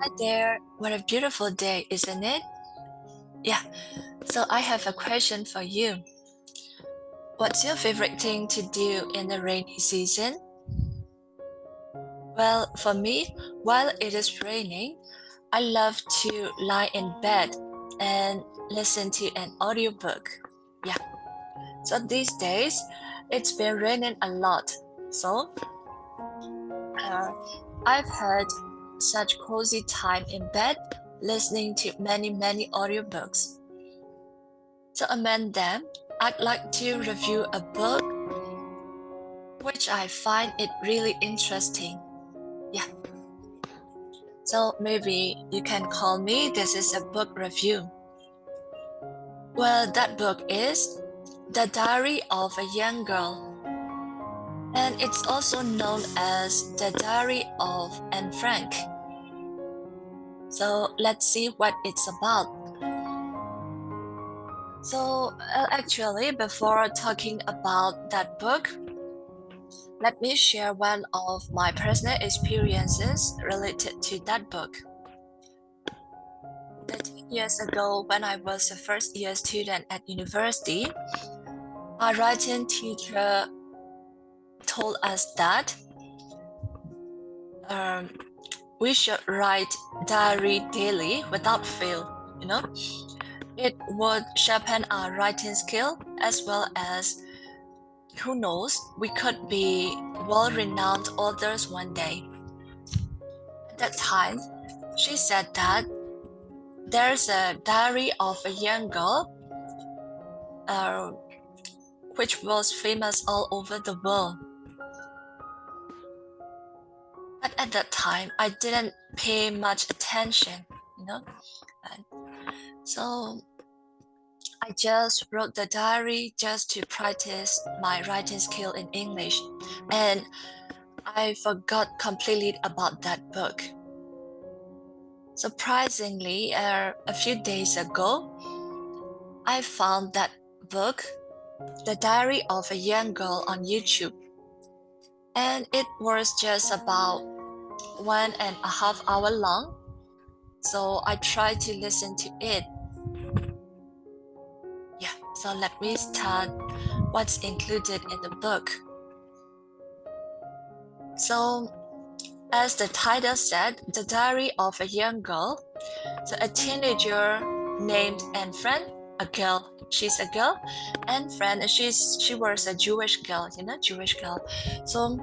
Hi there, what a beautiful day, isn't it? Yeah, so I have a question for you. What's your favorite thing to do in the rainy season? Well, for me, while it is raining, I love to lie in bed and listen to an audiobook. Yeah, so these days, it's been raining a lot. So, uh, I've had such cozy time in bed listening to many audiobooks. So among them, I'd like to review a book which I find it really interesting. Yeah, so maybe you can call me this is a book review. Well, that book is The Diary of a Young Girl, and it's also known as The Diary of Anne Frank. So let's see what it's about. So, actually, before talking about that book, let me share one of my personal experiences related to that book. 13 years ago, when I was a first year student at university, our writing teacher told us that um, we should write diary daily without fail. You know, it would sharpen our writing skill as well as who knows, we could be well-renowned authors one day. At that time, she said that there's a diary of a young girl, uh, which was famous all over the world. But at that time, I didn't pay much attention, you know. And so I just wrote the diary just to practice my writing skill in English, and I forgot completely about that book. Surprisingly, a few days ago, I found that book, The Diary of a Young Girl, on YouTube. And it was just about 1.5 hours long. So I tried to listen to it. Yeah, so let me start what's included in the book. So, as the title said, The Diary of a Young Girl. So a teenager named Anne Frank, a girl. She's a girl. Anne Frank, she was a Jewish girl, Jewish girl. So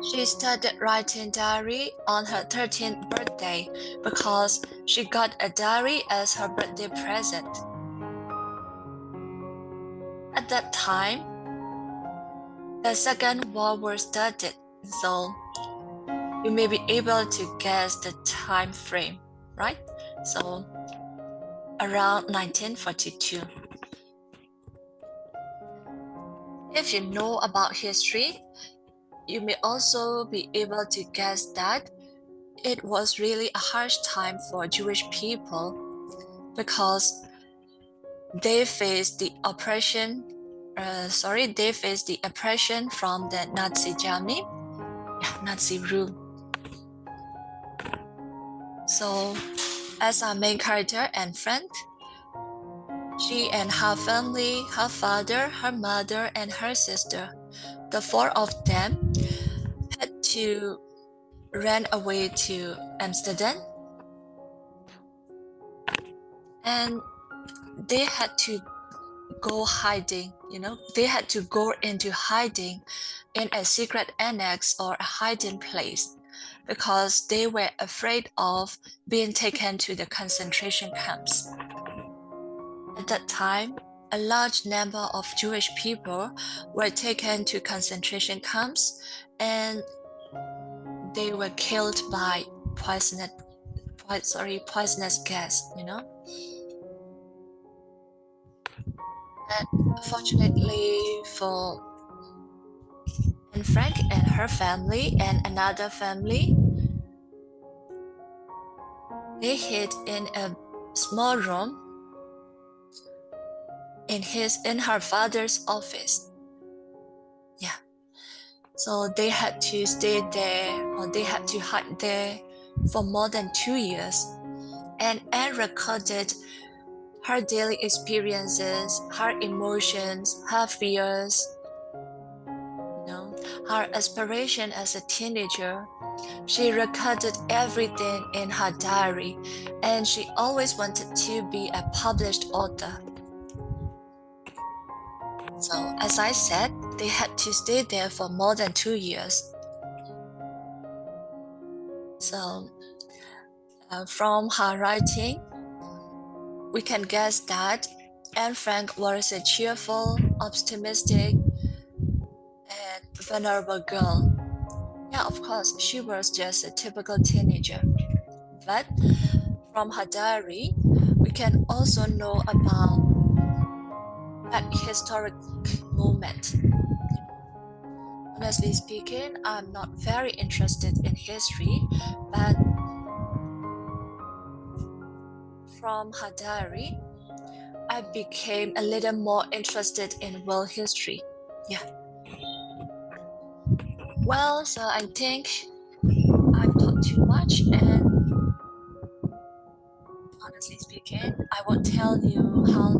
she started writing diary on her 13th birthday because she got a diary as her birthday present. At that time, the Second World War started, so you may be able to guess the time frame, right? So around 1942. If you know about history, you may also be able to guess that it was really a harsh time for Jewish people because they faced the oppression they faced the oppression from the Nazi Germany, Nazi rule. So as our main character Anne Frank, she and her family, her father, her mother, and her sister, the four of them had to ran away to Amsterdam, and they had to go hiding, they had to go into hiding in a secret annex or a hiding place because they were afraid of being taken to the concentration camps. At that time, a large number of Jewish people were taken to concentration camps and they were killed by poisonous gas, And fortunately for Anne Frank and her family and another family, they hid in a small room in her father's office. Yeah. So they had to stay there or they had to hide there for more than 2 years, and Anne recorded her daily experiences, her emotions, her fears, her aspiration as a teenager. She recorded everything in her diary, and she always wanted to be a published author. So, as I said, they had to stay there for more than 2 years. So, from her writing, we can guess that Anne Frank was a cheerful, optimistic, and vulnerable girl. Yeah, of course, she was just a typical teenager. But from her diary, we can also know about that historic moment. Honestly speaking, I'm not very interested in history, but from her diary, I became a little more interested in world history. Yeah. Well, so I think I've talked too much, and honestly speaking, I won't tell you how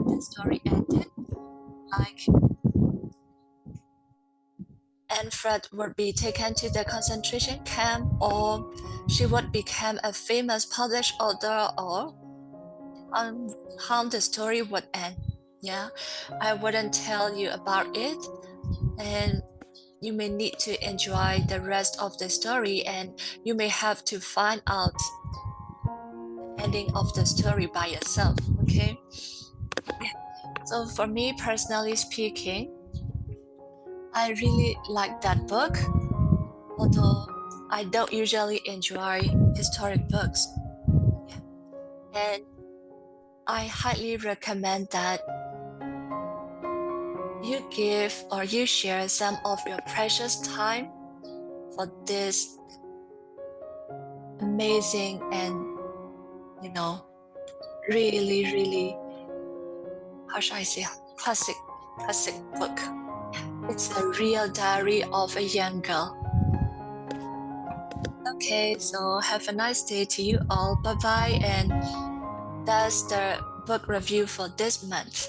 the story ended. Like, Anne Frank would be taken to the concentration camp, or she would become a famous published author, or how the story would end. Yeah, I wouldn't tell you about it, and you may need to enjoy the rest of the story, and you may have to find out the ending of the story by yourself. Okay. Yeah. So for me personally speaking, I really like that book, although I don't usually enjoy historic books. Yeah. And I highly recommend that you give or you share some of your precious time for this amazing and, you know, really, really, how should I say, classic book. It's a real diary of a young girl. Okay, so have a nice day to you all. Bye bye. And that's the book review for this month.